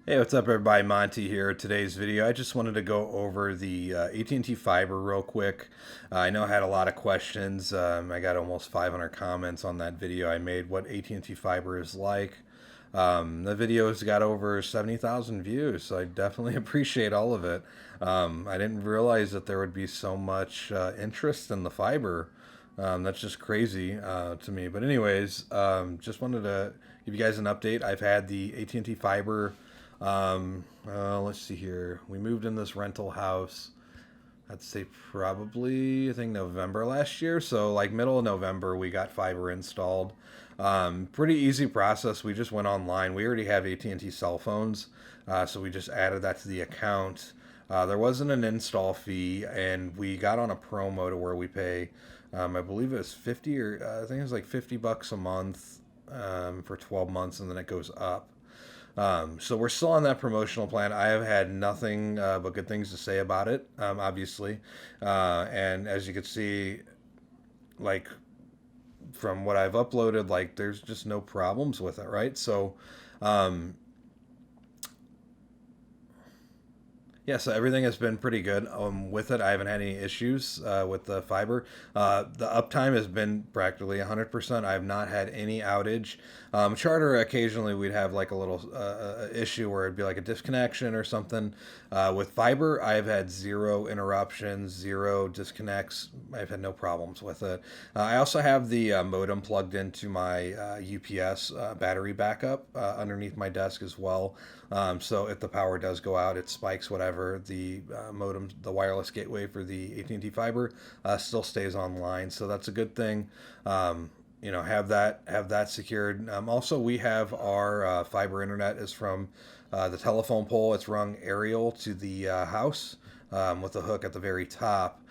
Hey, what's up, everybody? Monty here. Today's video, I just wanted to go over the AT&T Fiber real quick. I know I had a lot of questions. I got almost 500 comments on that video I made, what AT&T Fiber is like. The video's got over 70,000 views, so I definitely appreciate all of it. I didn't realize that there would be so much interest in the fiber. That's just crazy to me. But anyways, just wanted to give you guys an update. I've had the AT&T Fiber. Let's see here. We moved in this rental house. I'd say probably I think November last year. So like middle of November, we got fiber installed. Pretty easy process. We just went online. We already have AT&T cell phones, so we just added that to the account. There wasn't an install fee, and we got on a promo to where we pay. I believe it was 50 or I think it was like $50 a month for 12 months, and then it goes up. So we're still on that promotional plan. I have had nothing but good things to say about it, obviously. And as you can see, like from what I've uploaded, like there's just no problems with it, right? So um, yeah, so everything has been pretty good with it. I haven't had any issues with the fiber. The uptime has been practically 100%. I have not had any outage. Charter, occasionally we'd have like a little issue where it'd be like a disconnection or something. With fiber, I've had zero interruptions, zero disconnects. I've had no problems with it. I also have the modem plugged into my UPS battery backup underneath my desk as well. So if the power does go out, it spikes whatever the modem, the wireless gateway for the AT&T fiber still stays online. So that's a good thing. Have that secured. Also, we have our fiber internet is from the telephone pole. It's rung aerial to the house with a hook at the very top.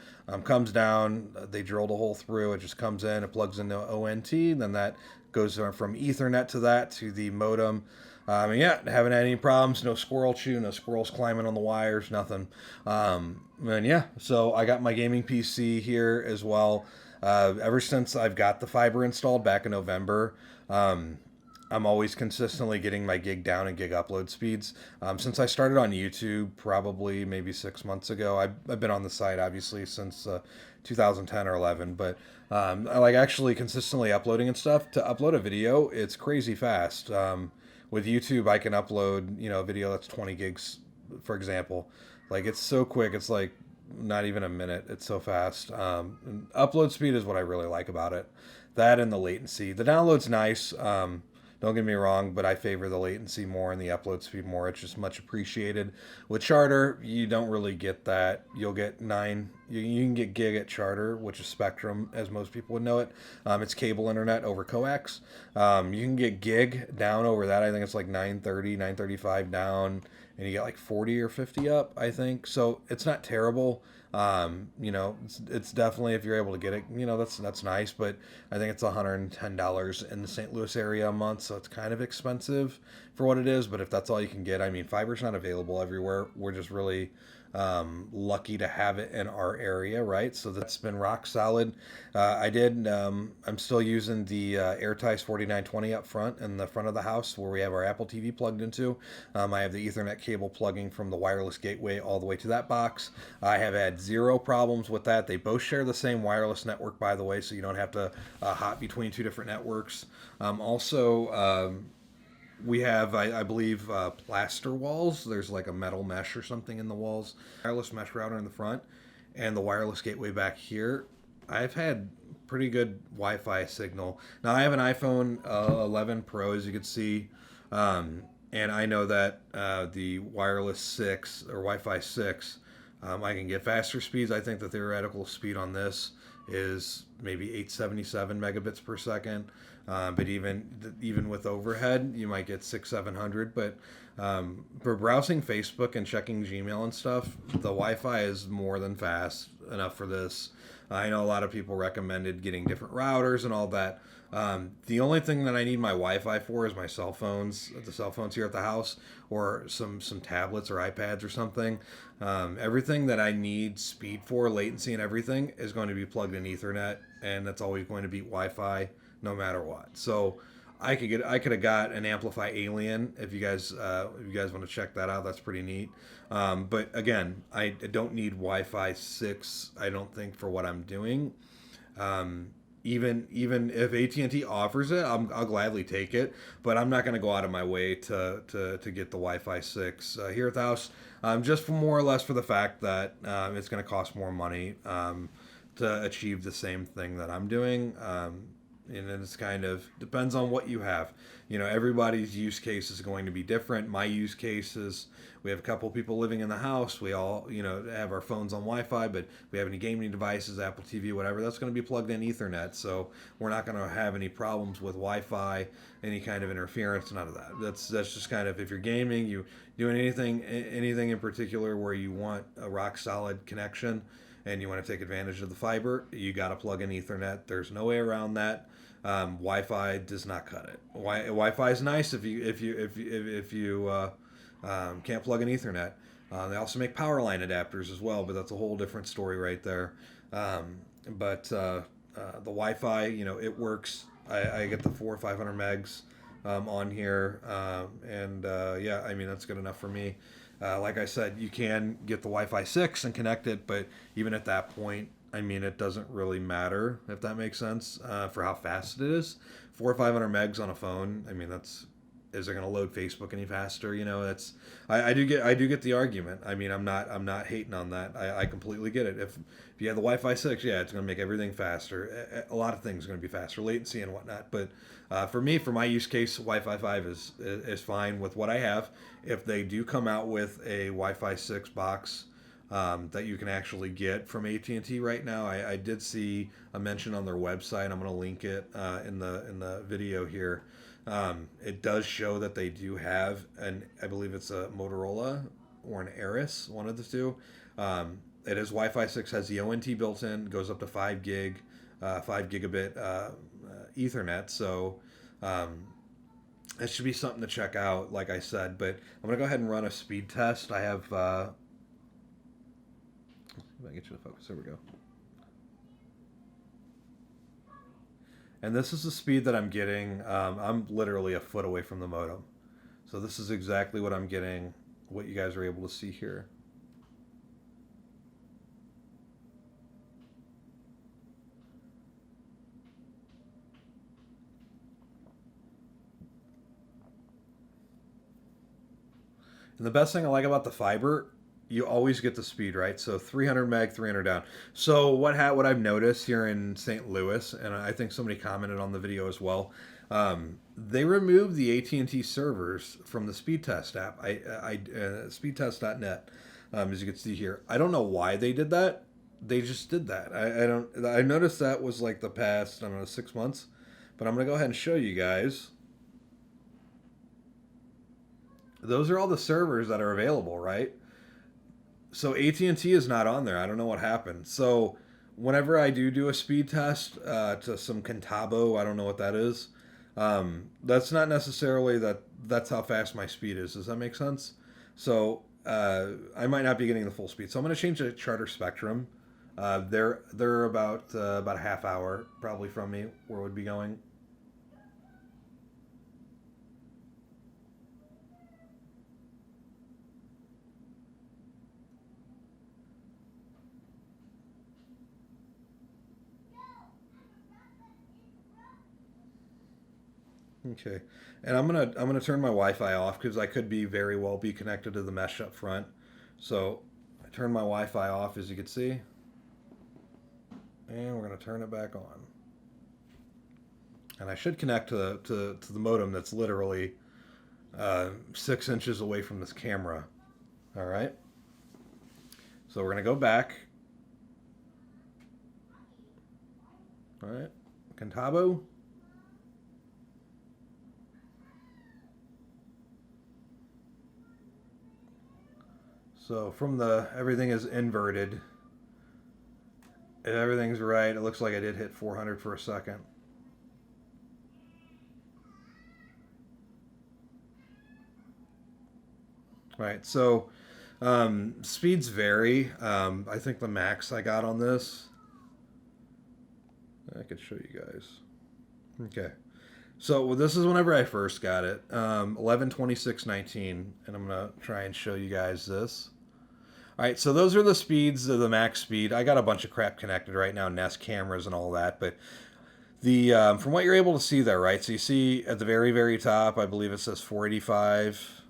Comes down, they drilled a hole through, it just comes in, it plugs into ONT, then that goes from Ethernet to that to the modem. And yeah, haven't had any problems, no squirrel chew, no squirrels climbing on the wires, nothing. And yeah, so I got my gaming PC here as well. Ever since I've got the fiber installed back in November, I'm always consistently getting my gig down and gig upload speeds. Since I started on YouTube, probably maybe 6 months ago, I've been on the site obviously since 2010 or 11, but I like actually consistently uploading and stuff. To upload a video, it's crazy fast. With YouTube, I can upload a video that's 20 gigs, for example. Like it's so quick, it's like not even a minute. It's so fast. Upload speed is what I really like about it. That and the latency. The download's nice. Don't get me wrong, but I favor the latency more and the upload speed more. It's just much appreciated. With Charter, you don't really get that. You'll get nine. You can get gig at Charter, which is Spectrum, as most people would know it. It's cable internet over coax. You can get gig down over that. I think it's like 930, 935 down, and you get like 40 or 50 up, I think. So it's not terrible. It's definitely, if you're able to get it, that's nice. But I think it's $110 in the St. Louis area a month, so it's kind of expensive for what it is. But if that's all you can get, I mean, fiber's not available everywhere. We're just really lucky to have it in our area, right? So that's been rock solid. I'm still using the AirTice 4920 up front in the front of the house where we have our Apple TV plugged into. I have the Ethernet cable plugging from the wireless gateway all the way to that box. I have had zero problems with that. They both share the same wireless network, by the way, so you don't have to hop between two different networks. We have, I believe, plaster walls. There's like a metal mesh or something in the walls. Wireless mesh router in the front, and the wireless gateway back here. I've had pretty good Wi-Fi signal. Now I have an iPhone 11 Pro, as you can see, and I know that the wireless 6 or Wi-Fi 6, I can get faster speeds. I think the theoretical speed on this is maybe 877 megabits per second. But even with overhead, you might get 600-700. But for browsing Facebook and checking Gmail and stuff, the Wi-Fi is more than fast enough for this. I know a lot of people recommended getting different routers and all that. The only thing that I need my Wi-Fi for is my cell phones, the cell phones here at the house, or some tablets or iPads or something. Everything that I need speed for, latency and everything, is going to be plugged in Ethernet, and that's always going to be Wi-Fi no matter what. So I could have got an Amplify Alien if you guys want to check that out. That's pretty neat. But again, I don't need Wi-Fi 6. I don't think for what I'm doing. Um, even if AT&T offers it, I'll gladly take it. But I'm not going to go out of my way to get the Wi-Fi 6 here at the house. Just for more or less for the fact that it's going to cost more money to achieve the same thing that I'm doing. And it's kind of depends on what you have. You know, everybody's use case is going to be different. My use case is we have a couple people living in the house. We all, you know, have our phones on Wi-Fi, but we have any gaming devices, Apple TV, whatever, that's going to be plugged in Ethernet. So we're not going to have any problems with Wi-Fi, any kind of interference, none of that. That's just kind of if you're gaming, you doing anything in particular where you want a rock solid connection and you want to take advantage of the fiber, you got to plug in Ethernet. There's no way around that. Wi-Fi does not cut it. Wi-Fi is nice if you can't plug in Ethernet. They also make power line adapters as well, but that's a whole different story right there. But the Wi-Fi, you know, it works. I get the 400 or 500 megs on here, and yeah, I mean that's good enough for me. Like I said, you can get the Wi-Fi 6 and connect it, but even at that point, I mean, it doesn't really matter, if that makes sense, for how fast it is. 400 or 500 megs on a phone, I mean, is it going to load Facebook any faster? You know, I do get the argument. I mean, I'm not hating on that. I completely get it. If you have the Wi-Fi 6, yeah, it's going to make everything faster. A lot of things are going to be faster, latency and whatnot. But for me, for my use case, Wi-Fi 5 is fine with what I have. If they do come out with a Wi-Fi 6 box that you can actually get from AT&T right now, I did see a mention on their website. I'm going to link it in the video here. It does show that they do have I believe it's a Motorola or an Aris, one of the two. It is Wi-Fi 6, has the ONT built in, goes up to 5 gigabit Ethernet. So it should be something to check out, like I said. But I'm gonna go ahead and run a speed test. I have. Let me get you to focus. There we go. And this is the speed that I'm getting. I'm literally a foot away from the modem. So this is exactly what I'm getting, what you guys are able to see here. And the best thing I like about the fiber, you always get the speed, right? So 300 meg, 300 down. So what I've noticed here in St. Louis, and I think somebody commented on the video as well, they removed the AT&T servers from the speed test app. Speedtest.net, as you can see here. I don't know why they did that. They just did that. I noticed that was like the past, I don't know, 6 months. But I'm gonna go ahead and show you guys. Those are all the servers that are available, right? So AT&T is not on there. I don't know what happened. So whenever I do a speed test to some Contabo, I don't know what that is. That's not necessarily that's how fast my speed is. Does that make sense? So I might not be getting the full speed. So I'm going to change to Charter Spectrum. They're about a half hour probably from me where it would be going. Okay, and I'm gonna turn my Wi-Fi off because I could be very well be connected to the mesh up front. So I turn my Wi-Fi off, as you can see, and we're gonna turn it back on. And I should connect to the modem that's literally 6 inches away from this camera. All right. So we're gonna go back. All right, Contabo. So from everything is inverted. If everything's right, it looks like I did hit 400 for a second. Right, so speeds vary. I think the max I got on this, I could show you guys. Okay, So this is whenever I first got it, 11/26/19, and I'm gonna try and show you guys this. All right, so those are the speeds of the max speed. I got a bunch of crap connected right now, Nest cameras and all that, but the from what you're able to see there, right? So you see at the very top, I believe it says 485,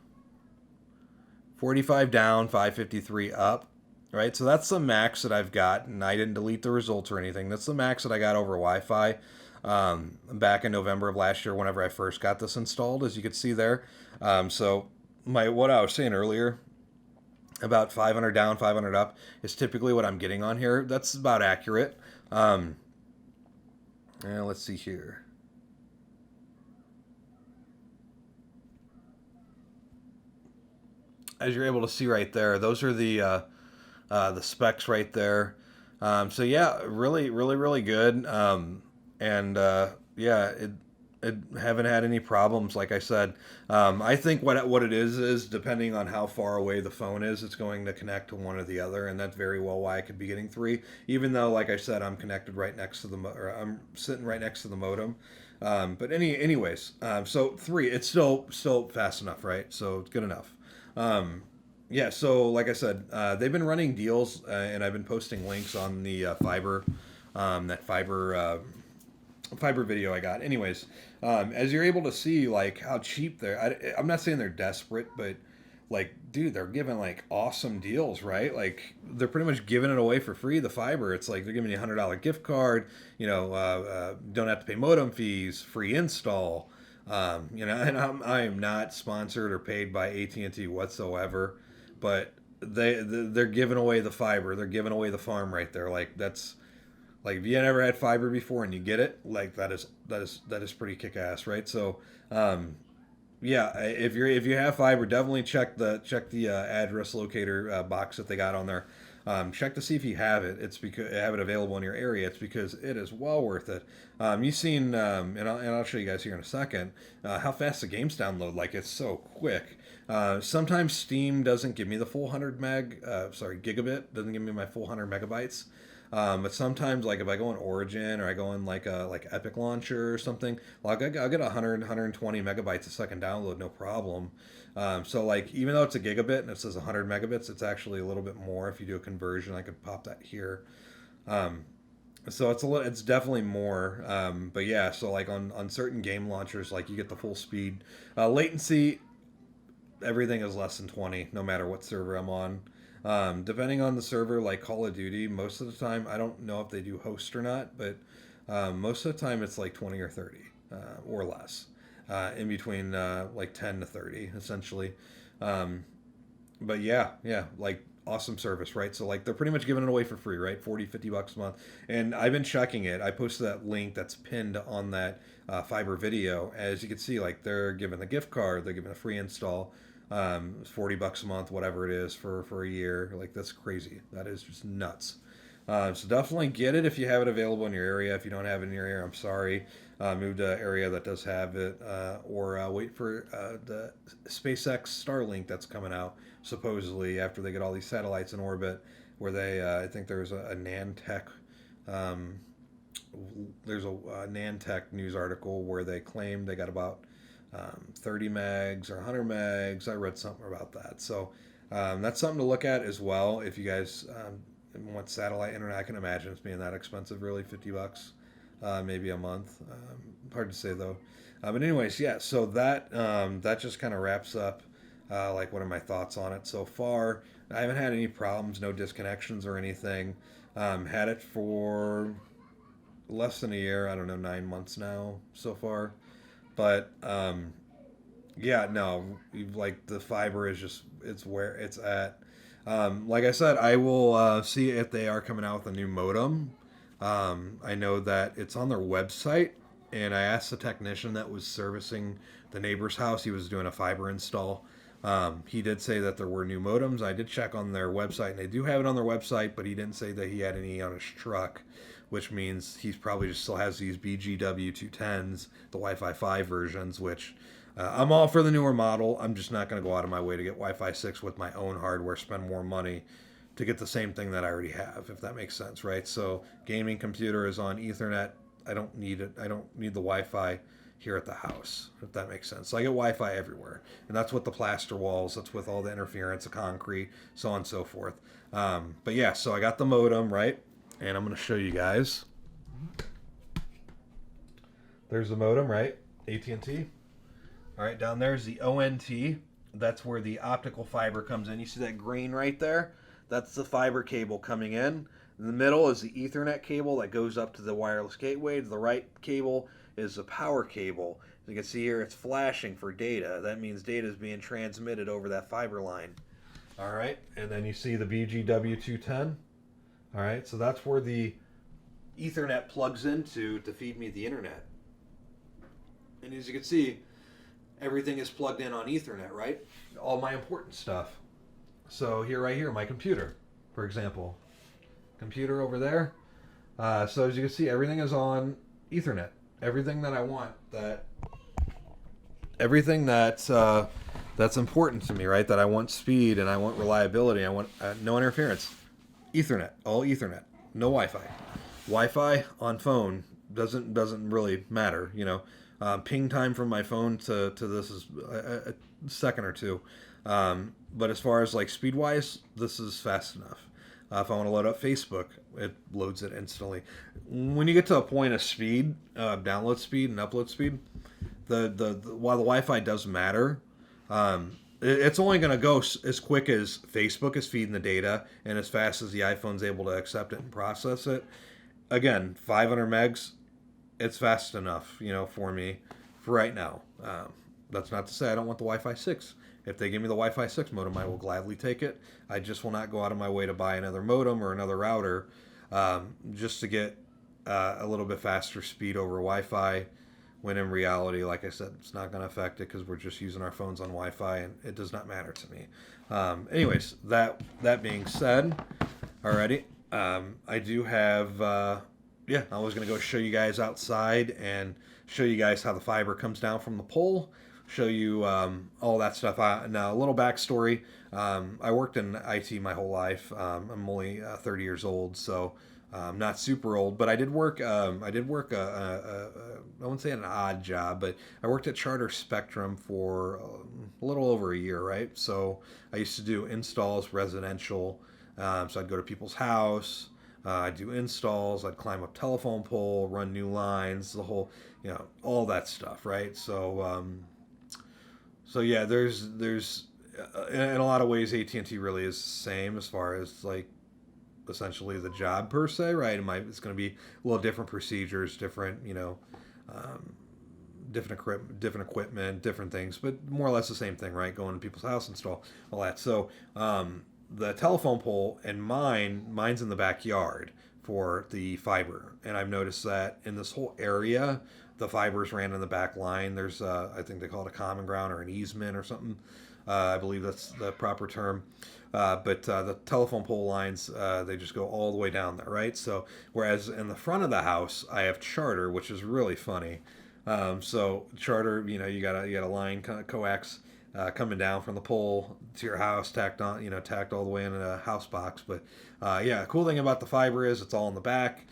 485 down, 553 up, right? So that's the max that I've got, and I didn't delete the results or anything. That's the max that I got over Wi-Fi back in November of last year, whenever I first got this installed, as you can see there. So what I was saying earlier about 500 down, 500 up is typically what I'm getting on here. That's about accurate. Let's see here. As you're able to see right there, those are the specs right there. So yeah, really good. And yeah, it haven't had any problems. Like I said, I think what it is depending on how far away the phone is, it's going to connect to one or the other, and that's very well why I could be getting three. Even though, like I said, I'm connected right next to or I'm sitting right next to the modem. But anyways, so three, it's still fast enough, right? So it's good enough. Yeah, so like I said, they've been running deals, and I've been posting links on the fiber video I got. Anyways, as you're able to see, like how cheap I'm not saying they're desperate, but like, dude, they're giving like awesome deals, right? Like they're pretty much giving it away for free. The fiber, it's like they're giving you $100 gift card. Don't have to pay modem fees, free install. And I am not sponsored or paid by AT&T whatsoever, but they're giving away the fiber. They're giving away the farm right there. Like that's like if you never had fiber before and you get it, like that is pretty kick ass, right? So, yeah, if you have fiber, definitely check the address locator box that they got on there. Check to see if you have it. It's because have it available in your area. It's because it is well worth it. You've seen, and I'll show you guys here in a second, how fast the games download. Like it's so quick. Sometimes Steam doesn't give me the full 100 gigabit doesn't give me my full 100 megabytes. But sometimes, like if I go on Origin or I go on like Epic Launcher or something, like I'll get 120 megabytes a second download, no problem. So like even though it's a gigabit and it says 100 megabits, it's actually a little bit more if you do a conversion. I could pop that here. So it's definitely more. But yeah, so like on certain game launchers, like you get the full speed. Latency, everything is less than 20, no matter what server I'm on. Depending on the server, like Call of Duty, most of the time, I don't know if they do host or not, but most of the time it's like 20 or 30 or less, in between like 10 to 30, essentially. But yeah, like awesome service, right? So like they're pretty much giving it away for free, right? 40, $50 a month. And I've been checking it. I posted that link that's pinned on that fiber video. As you can see, like they're giving the gift card, they're giving a free install. $40 a month, whatever it is for a year. Like that's crazy. That is just nuts. So definitely get it if you have it available in your area. If you don't have it in your area, I'm sorry. Move to an area that does have it, or wait for the SpaceX Starlink that's coming out supposedly after they get all these satellites in orbit. Where they, I think there's a Nantech. There's a Nantech news article where they claim they got about 30 megs or 100 megs. I read something about that. So that's something to look at as well. If you guys want satellite internet, I can imagine it's being that expensive, really, $50 maybe a month. Hard to say though. But anyways, yeah. So that just kind of wraps up like what are my thoughts on it so far. I haven't had any problems, no disconnections or anything. Had it for less than a year. I don't know, 9 months now so far. But yeah, no, like the fiber is just it's where it's at. Like I said, I will see if they are coming out with a new modem. I know that it's on their website, and I asked the technician that was servicing the neighbor's house. He was doing a fiber install. He did say that there were new modems. I did check on their website, and they do have it on their website, but he didn't say that he had any on his truck, which means he's probably just still has these BGW 210s, the Wi-Fi 5 versions, which I'm all for the newer model. I'm just not going to go out of my way to get Wi-Fi 6 with my own hardware, spend more money to get the same thing that I already have, if that makes sense, right? So gaming computer is on Ethernet. I don't need it. I don't need the Wi-Fi here at the house, if that makes sense. So I get Wi-Fi everywhere, and that's with the plaster walls, that's with all the interference, the concrete, so on and so forth. But yeah, so I got the modem, right? And I'm going to show you guys. There's the modem, right? AT&T. All right, down there's the ONT. That's where the optical fiber comes in. You see that green right there? That's the fiber cable coming in. In the middle is the Ethernet cable that goes up to the wireless gateway. The right cable is the power cable. As you can see here, it's flashing for data. That means data is being transmitted over that fiber line. All right, and then you see the BGW210. All right, so that's where the Ethernet plugs into to feed me the internet. And as you can see, everything is plugged in on Ethernet, right? All my important stuff. So here, right here, my computer, for example. Computer over there. So as you can see, everything is on Ethernet. Everything that I want, everything that's important to me, right? That I want speed and I want reliability. I want no interference. Ethernet, all Ethernet, no Wi-Fi. Wi-Fi on phone doesn't really matter, you know. Ping time from my phone to this is a second or two. But as far as like speed wise, this is fast enough. If I want to load up Facebook, it loads it instantly. When you get to a point of speed, download speed and upload speed, while the Wi-Fi does matter, it's only going to go as quick as Facebook is feeding the data and as fast as the iPhone's able to accept it and process it. Again, 500 megs, it's fast enough, you know, for me for right now. That's not to say I don't want the Wi-Fi 6. If they give me the Wi-Fi 6 modem, I will gladly take it. I just will not go out of my way to buy another modem or another router just to get a little bit faster speed over Wi-Fi, when in reality, like I said, it's not going to affect it because we're just using our phones on Wi-Fi and it does not matter to me. Anyways, that being said, alrighty, I do have, I was going to go show you guys outside and show you guys how the fiber comes down from the pole. Show you all that stuff. Now, a little backstory. I worked in IT my whole life. I'm only 30 years old, so I'm not super old. But I did work. I wouldn't say an odd job, but I worked at Charter Spectrum for a little over a year, right? So I used to do installs, residential. So I'd go to people's house. I'd do installs. I'd climb up telephone pole, run new lines, the whole, you know, all that stuff, right? So yeah, there's in a lot of ways AT&T really is the same as far as like essentially the job per se, right? It's going to be a little different procedures, different, you know, different equipment, different things, but more or less the same thing, right? Going to people's house, install all that. So the telephone pole and mine's in the backyard for the fiber, and I've noticed that in this whole area, the fibers ran in the back line. There's I think they call it a common ground or an easement or something. I believe that's the proper term. But the telephone pole lines, they just go all the way down there, right? So whereas in the front of the house, I have Charter, which is really funny. So Charter, you know, you got a line kind of coax coming down from the pole to your house, tacked all the way in a house box. But the cool thing about the fiber is it's all in the back.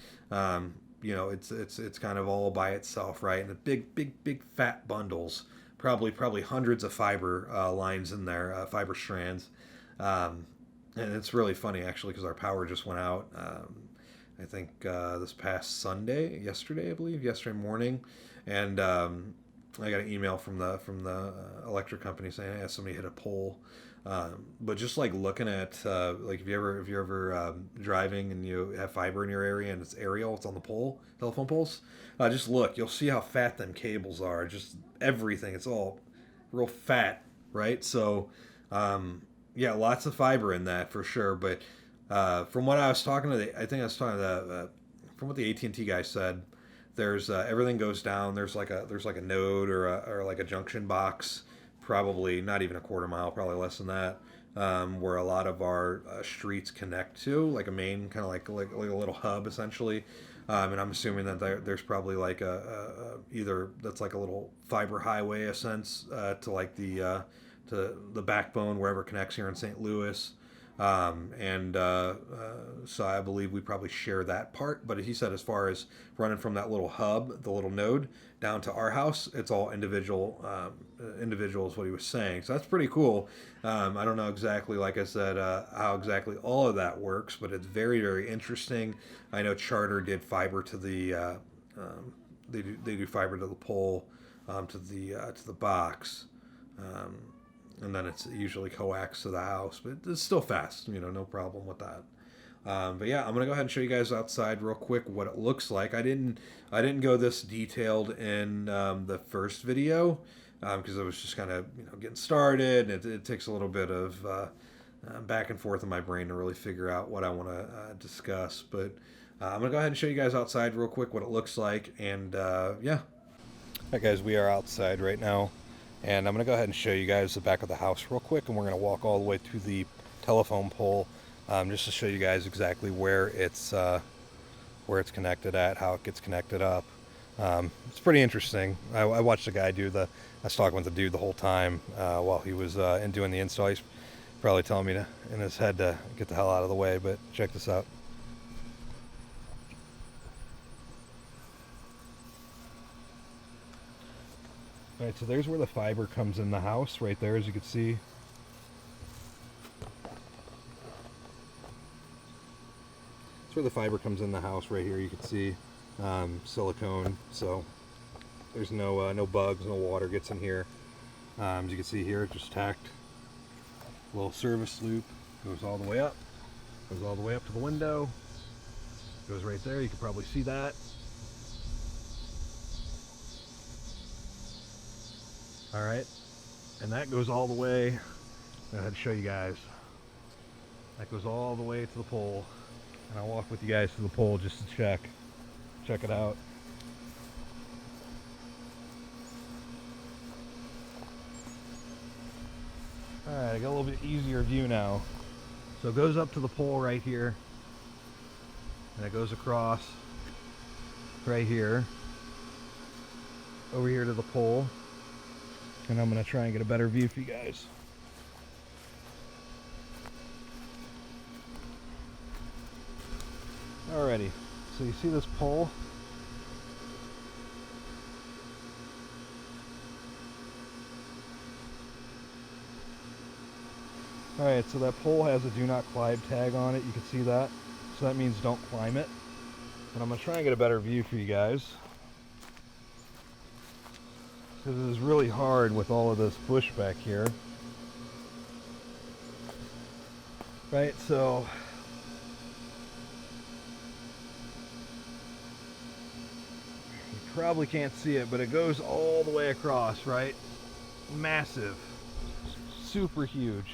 You know, it's kind of all by itself, right? And the big fat bundles, probably hundreds of fiber lines in there, fiber strands. And it's really funny actually because our power just went out. I think this past yesterday morning, and I got an email from the electric company saying, "Hey, somebody hit a pole." But just like looking at like if you're ever driving and you have fiber in your area and it's aerial, it's on the pole, telephone poles. Just look, you'll see how fat them cables are. Just everything, it's all real fat, right? So lots of fiber in that for sure. But from what I was talking to, from what the AT&T guy said, there's everything goes down. There's like a node or like a junction box, probably not even a quarter mile, probably less than that, where a lot of our streets connect to, like a main kind of like a little hub essentially. And I'm assuming that there's probably like either that's like a little fiber highway, a sense, to like to the backbone wherever it connects here in St. Louis. So I believe we probably share that part. But he said as far as running from that little hub, the little node, down to our house, it's all individual. Individual is what he was saying. So that's pretty cool. I don't know exactly, like I said, how exactly all of that works, but it's very, very interesting. I know Charter did fiber to the they do fiber to the pole, to the box, um, and then it's usually coax to the house. But it's still fast, no problem with that. But yeah, I'm gonna go ahead and show you guys outside real quick what it looks like. I didn't go this detailed in the first video because I was just kind of getting started, and it takes a little bit of back and forth in my brain to really figure out what I want to discuss. But I'm gonna go ahead and show you guys outside real quick what it looks like, and yeah. All right, guys, we are outside right now, and I'm gonna go ahead and show you guys the back of the house real quick, and we're gonna walk all the way to the telephone pole, just to show you guys exactly where it's connected at, how it gets connected up. It's pretty interesting. I watched the guy I was talking with the dude the whole time while he was doing the install. He's probably telling me in his head to get the hell out of the way, but check this out. All right, so there's where the fiber comes in the house, right there, as you can see. That's where the fiber comes in the house, right here. You can see silicone, so there's no bugs, no water gets in here. As you can see here, just tacked. A little service loop goes all the way up, goes all the way up to the window. Goes right there. You can probably see that. All right, and that goes all the way. I had to show you guys. That goes all the way to the pole, and I'll walk with you guys to the pole just to check it out. All right, I got a little bit easier view now. So it goes up to the pole right here, and it goes across right here, over here to the pole. And I'm going to try and get a better view for you guys. Alrighty, so you see this pole? Alright, so that pole has a do not climb tag on it. You can see that. So that means don't climb it. And I'm going to try and get a better view for you guys, because it is really hard with all of this bush back here. Right, so you probably can't see it, but it goes all the way across, right? Massive, super huge.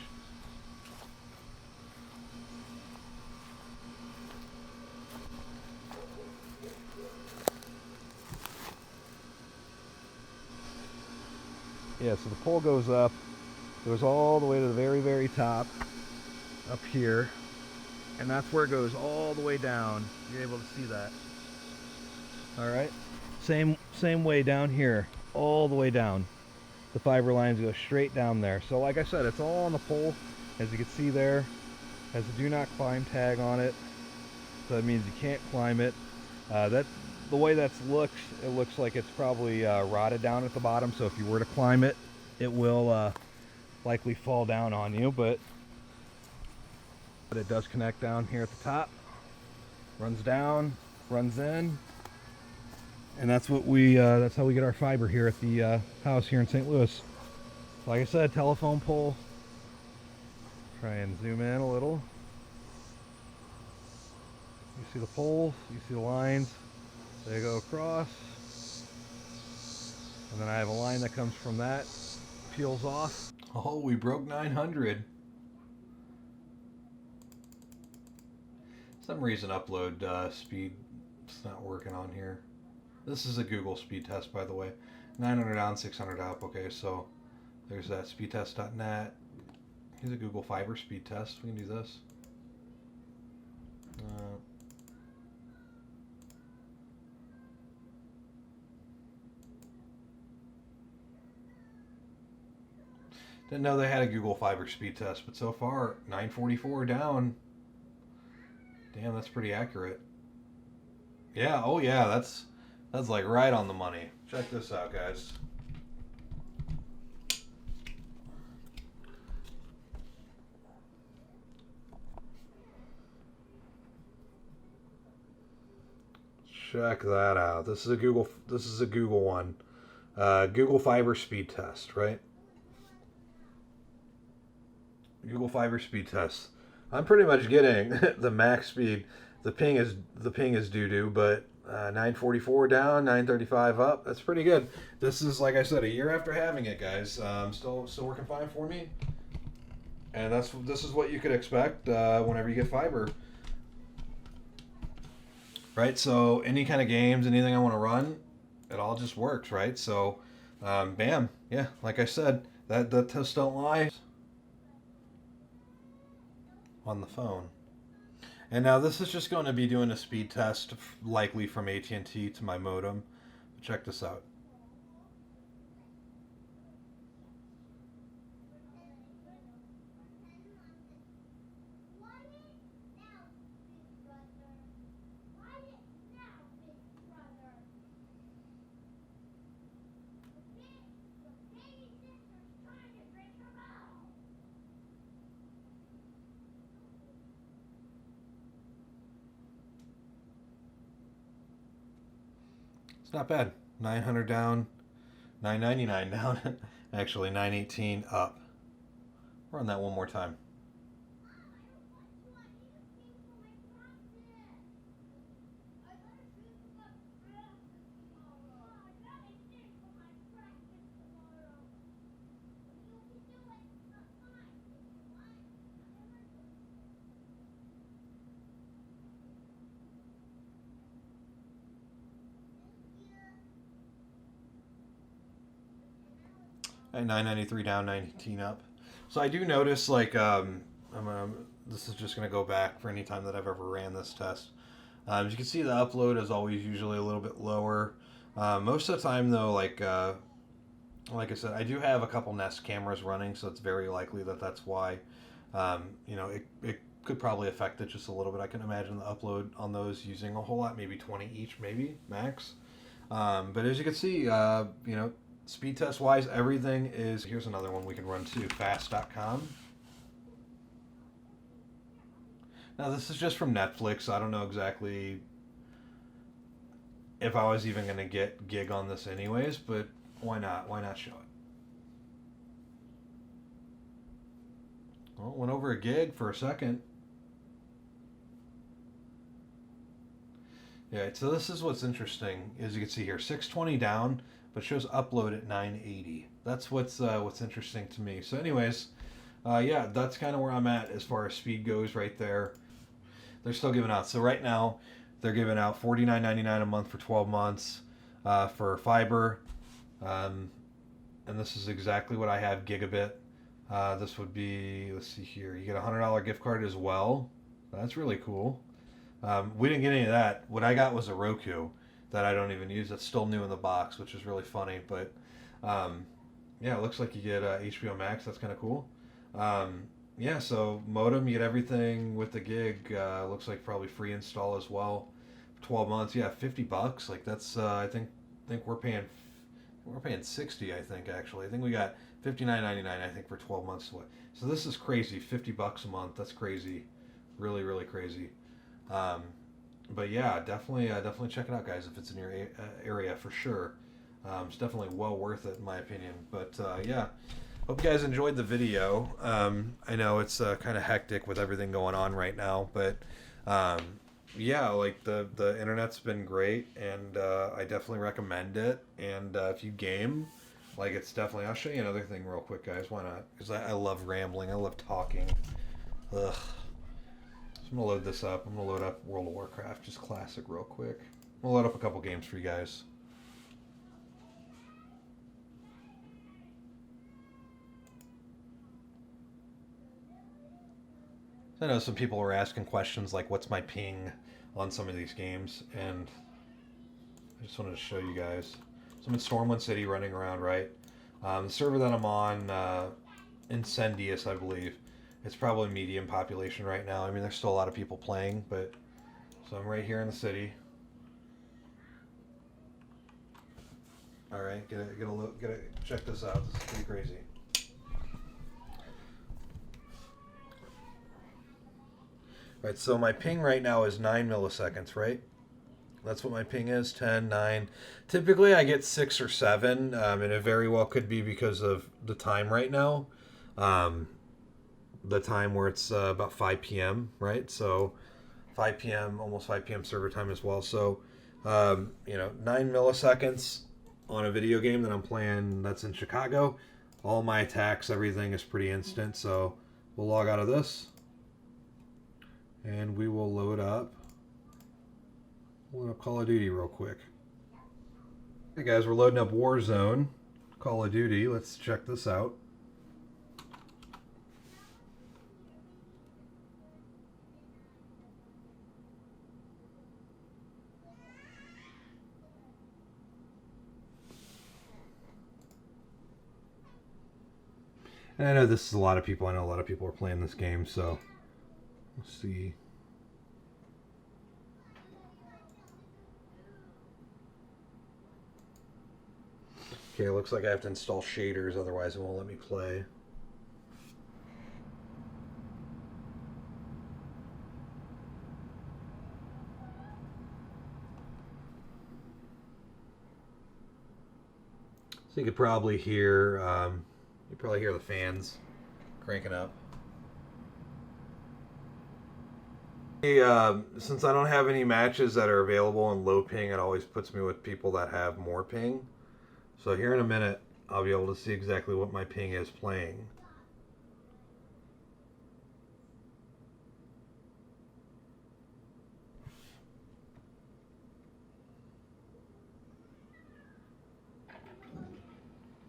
Yeah, so the pole goes up, goes all the way to the very, very top, up here, and that's where it goes all the way down. You're able to see that. All right, same way down here, all the way down. The fiber lines go straight down there. So like I said, it's all on the pole, as you can see there. Has a do not climb tag on it, so that means you can't climb it. The way that looks, it looks like it's probably rotted down at the bottom, so if you were to climb it, it will likely fall down on you, but it does connect down here at the top, runs down, runs in, and that's how we get our fiber here at the house here in St. Louis. Like I said, telephone pole. Try and zoom in a little. You see the poles, you see the lines. They go across, and then I have a line that comes from that, peels off. Oh, we broke 900. For some reason upload speed is not working on here. This is a Google speed test, by the way. 900 down, 600 up. Okay, so there's that speedtest.net. Here's a Google Fiber speed test. We can do this. Didn't know they had a Google Fiber speed test, but so far 944 down. Damn, that's pretty accurate. Yeah, oh yeah, that's like right on the money. Check this out, guys. Check that out. This is a Google one. Google Fiber speed test, right? Google Fiber speed test. I'm pretty much getting the max speed. The ping is doo doo, but 944 down, 935 up. That's pretty good. This is, like I said, a year after having it, guys. Still working fine for me. And this is what you could expect whenever you get fiber, right? So any kind of games, anything I want to run, it all just works, right? So, bam, yeah. Like I said, that the tests don't lie on the phone. And now this is just going to be doing a speed test, likely from AT&T to my modem. Check this out. It's not bad. 900 down, 999 down, actually 918 up. Run that one more time. And 993 down, 19 up. So I do notice, like, this is just going to go back for any time that I've ever ran this test. As you can see, the upload is always usually a little bit lower. Most of the time, though, like I said, I do have a couple Nest cameras running, so it's very likely that that's why. It could probably affect it just a little bit. I can imagine the upload on those using a whole lot, maybe 20 each, maybe max. But as you can see, speed test wise, everything is. Here's another one we can run too, fast.com. Now this is just from Netflix. I don't know exactly if I was even going to get gig on this anyways, but why not? Why not show it? Well, went over a gig for a second. Yeah, so this is what's interesting. As you can see here, 620 down, but shows upload at 980. That's what's interesting to me. So anyways, yeah, that's kind of where I'm at as far as speed goes right there. They're still giving out. So right now, they're giving out $49.99 a month for 12 months for fiber. And this is exactly what I have, Gigabit. This would be, let's see here, you get a $100 gift card as well. That's really cool. We didn't get any of that. What I got was a Roku that I don't even use. That's still new in the box, which is really funny. But yeah, it looks like you get HBO Max. That's kind of cool. Yeah, so modem, you get everything with the gig. Looks like probably free install as well. 12 months, yeah, $50. Like that's I think we're paying 60. I think actually. I think we got $59.99. I think for 12 months. So this is crazy. $50 a month. That's crazy. Really, really crazy. But yeah, definitely check it out, guys, if it's in your area for sure. It's definitely well worth it in my opinion. But yeah, hope you guys enjoyed the video. I know it's kind of hectic with everything going on right now, but yeah, like the internet's been great, and I definitely recommend it. And if you game, like it's definitely. I'll show you another thing real quick, guys. Why not? Because I love rambling. I love talking. Ugh. So I'm going to load this up. I'm going to load up World of Warcraft, just classic real quick. We'll load up a couple games for you guys. I know some people are asking questions like, what's my ping on some of these games? And I just wanted to show you guys. So I'm in Stormwind City running around, right? The server that I'm on, incendious, I believe. It's probably medium population right now. I mean, there's still a lot of people playing, but so I'm right here in the city. All right, get a look, check this out. This is pretty crazy. All right, so my ping right now is 9 milliseconds, right? That's what my ping is, 10, 9. Typically, I get 6 or 7, and it very well could be because of the time right now. The time where it's about 5 p.m., right? So 5 p.m., almost 5 p.m. server time as well. So, 9 milliseconds on a video game that I'm playing that's in Chicago. All my attacks, everything is pretty instant. So we'll log out of this, and we will load up Call of Duty real quick. Hey guys, we're loading up Warzone, Call of Duty. Let's check this out. And I know this is a lot of people. I know a lot of people are playing this game, so let's see. Okay, it looks like I have to install shaders, otherwise it won't let me play. So you could probably hear, the fans cranking up. Since I don't have any matches that are available in low ping, it always puts me with people that have more ping. So here in a minute, I'll be able to see exactly what my ping is playing.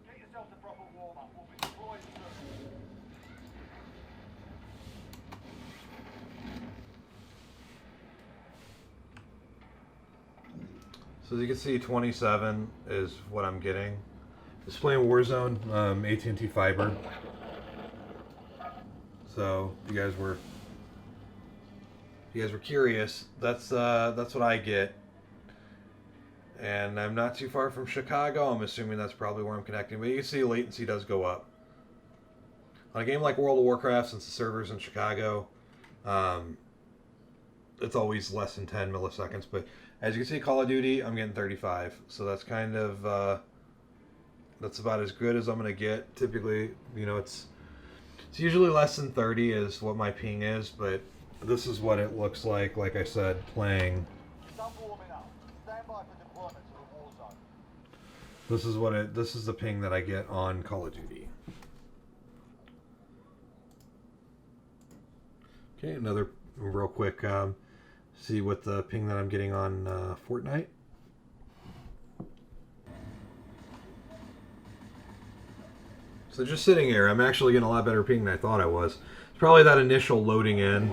Get yourself a proper warm-up. We'll be deployed soon. So as you can see, 27 is what I'm getting. Just playing Warzone, AT&T Fiber. So if you guys were curious, that's what I get. And I'm not too far from Chicago. I'm assuming that's probably where I'm connecting. But you can see latency does go up. On a game like World of Warcraft, since the server's in Chicago, it's always less than 10 milliseconds. But as you can see, Call of Duty, I'm getting 35. So that's kind of, that's about as good as I'm going to get. Typically, it's usually less than 30 is what my ping is. But this is what it looks like I said, playing. Done warming up. Stand by for deployment to the war zone. This is the ping that I get on Call of Duty. Okay, another real quick, see what the ping that I'm getting on Fortnite. So just sitting here, I'm actually getting a lot better ping than I thought I was. It's probably that initial loading in.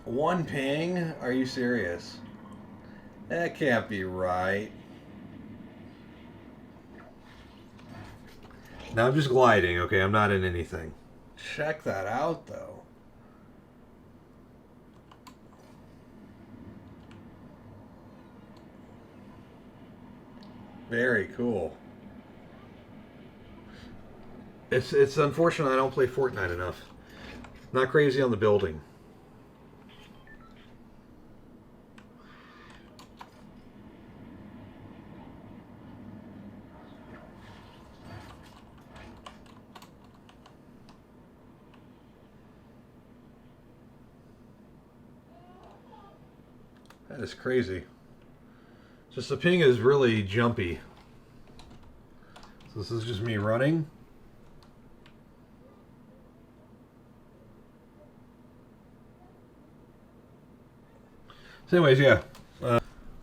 One ping? Are you serious? That can't be right. Now I'm just gliding, okay? I'm not in anything. Check that out, though. Very cool. It's unfortunate I don't play Fortnite enough. Not crazy on the building. That is crazy. Just the ping is really jumpy. So this is just me running. So anyways, yeah.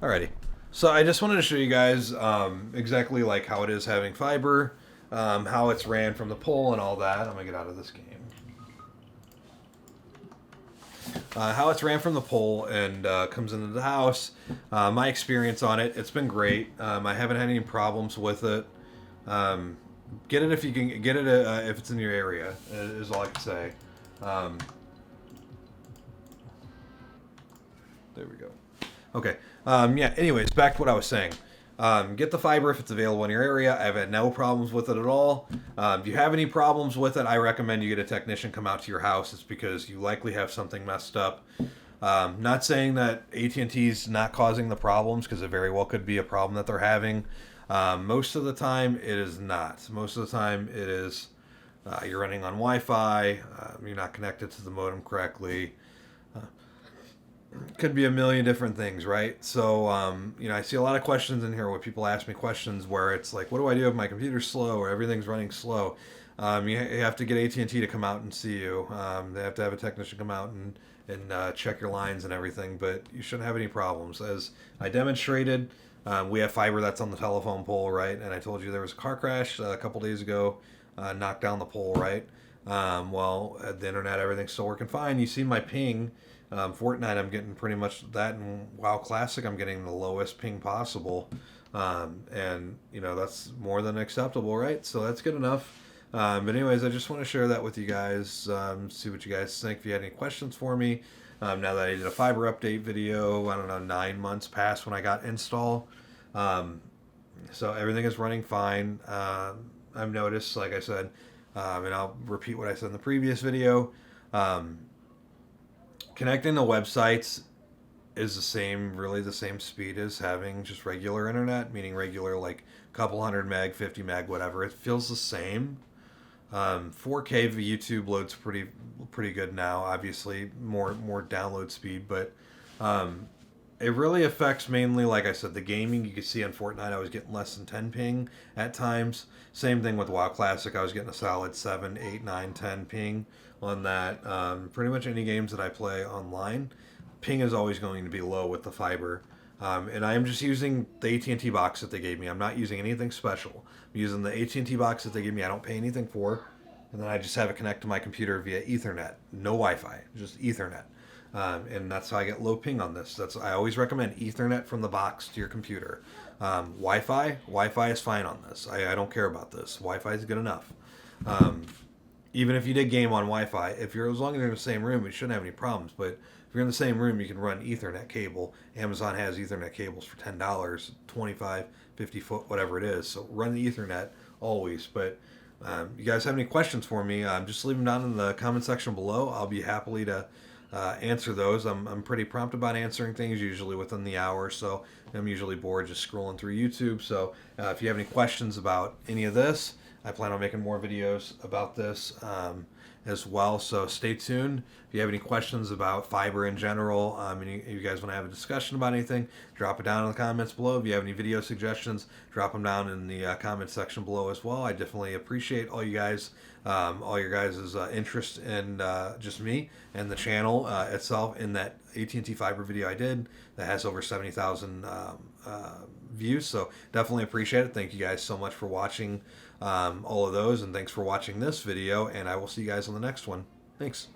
Alrighty. So I just wanted to show you guys exactly like how it is having fiber, how it's ran from the pole and all that. I'm going to get out of this game. how it's ran from the pole and comes into the house. My experience on it, it's been great. I haven't had any problems with it. Get it if you can get it if it's in your area. Is all I can say. There we go. Okay. Yeah. Anyways, back to what I was saying. Get the fiber if it's available in your area. I've had no problems with it at all. If you have any problems with it, I recommend you get a technician come out to your house. It's because you likely have something messed up. Not saying that AT&T's not causing the problems, because it very well could be a problem that they're having. Most of the time, it is not. Most of the time, it is you're running on Wi-Fi. You're not connected to the modem correctly. Could be a million different things, right? So, I see a lot of questions in here where people ask me questions where it's like, what do I do if my computer's slow or everything's running slow? You have to get AT&T to come out and see you. They have to have a technician come out and check your lines and everything, but you shouldn't have any problems. As I demonstrated, we have fiber that's on the telephone pole, right? And I told you there was a car crash a couple days ago, knocked down the pole, right? Well, at the internet, everything's still working fine. You see my ping. Fortnite, I'm getting pretty much that, and WoW Classic, I'm getting the lowest ping possible, and that's more than acceptable, right? So that's good enough. But anyways, I just want to share that with you guys. See what you guys think. If you had any questions for me, now that I did a fiber update video, I don't know, 9 months past when I got install, so everything is running fine. I've noticed, like I said, and I'll repeat what I said in the previous video. Connecting to websites is really the same speed as having just regular internet, meaning regular, like couple hundred meg, 50 meg, whatever. It feels the same. 4K of YouTube loads pretty good now. Obviously, more download speed, but it really affects mainly, like I said, the gaming. You can see on Fortnite, I was getting less than 10 ping at times. Same thing with WoW Classic. I was getting a solid 7, 8, 9, 10 ping on that. Pretty much any games that I play online, ping is always going to be low with the fiber. And I am just using the AT&T box that they gave me. I'm not using anything special. I'm using the AT&T box that they gave me. I don't pay anything for. And then I just have it connect to my computer via Ethernet. No Wi-Fi, just Ethernet. And that's how I get low ping on this. I always recommend Ethernet from the box to your computer. Wi-Fi is fine on this. I don't care about this. Wi-Fi is good enough. Even if you did game on Wi-Fi, as long as you're in the same room, you shouldn't have any problems. But if you're in the same room, you can run Ethernet cable. Amazon has Ethernet cables for $10, 25, 50 foot, whatever it is. So run the Ethernet always. But you guys have any questions for me, just leave them down in the comment section below. I'll be happily to answer those. I'm pretty prompt about answering things, usually within the hour. So I'm usually bored just scrolling through YouTube. So if you have any questions about any of this, I plan on making more videos about this as well, so stay tuned. If you have any questions about fiber in general, and you guys want to have a discussion about anything, drop it down in the comments below. If you have any video suggestions, drop them down in the comment section below as well. I definitely appreciate all you guys, all your guys' interest in just me and the channel itself. In that AT&T Fiber video I did that has over 70,000 views, so definitely appreciate it. Thank you guys so much for watching all of those, and thanks for watching this video, and I will see you guys on the next one. Thanks.